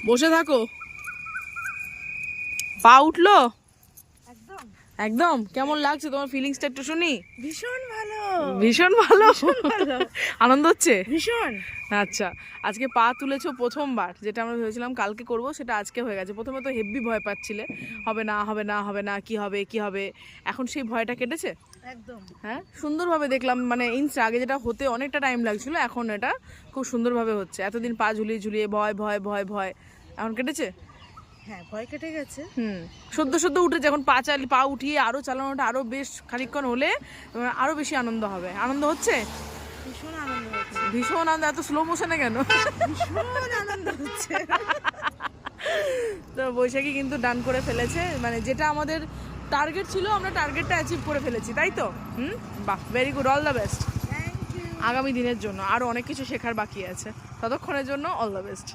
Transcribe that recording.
বসে থাকো। পা উঠলো একদম একদম? কেমন লাগছে তোমার ফিলিংসটা একটু শুনি। ভীষণ ভালো, ভীষণ ভালো। আনন্দ হচ্ছে ভীষণ। আচ্ছা, আজকে পা তুলেছো প্রথমবার, যেটা আমরা ভেবেছিলাম কালকে করব সেটা আজকে হয়ে গেছে। প্রথমে তো হেভি ভয় পাচ্ছিলে, হবে না হবে না হবে না, কি হবে কি হবে, এখন সেই ভয়টা কেটেছে? একদম হ্যাঁ, সুন্দরভাবে দেখলাম, মানে ইনস্টা আগে যেটা হতে অনেকটা টাইম লাগছিল, এখন এটা খুব সুন্দরভাবে হচ্ছে। এতদিন পা ঝুলিয়ে ঝুলিয়ে ভয় ভয় ভয় ভয়, এখন কেটেছে? হ্যাঁ, ভয় কেটে গেছে। সদ্য সদ্য উঠেছে, এখন পা উঠিয়ে আরো চালানোটা আরো বেশ খানিকক্ষণ হলে তোমার আরো বেশি আনন্দ হবে। আনন্দ হচ্ছে? ভীষণ আনন্দ হচ্ছে, ভীষণ আনন্দ। এত স্লো মোশনে কেন? ভীষণ আনন্দ হচ্ছে। তো বৈশাখী কিন্তু ডান করে ফেলেছে, মানে যেটা আমাদের টার্গেট ছিল, আমরা টার্গেটটা অ্যাচিভ করে ফেলেছি, তাই তো? বাহ, very good, all the best thank you. আগামী দিনের জন্য। আরও অনেক কিছু শেখার বাকি আছে, ততক্ষণের জন্য অল দ্য বেস্ট।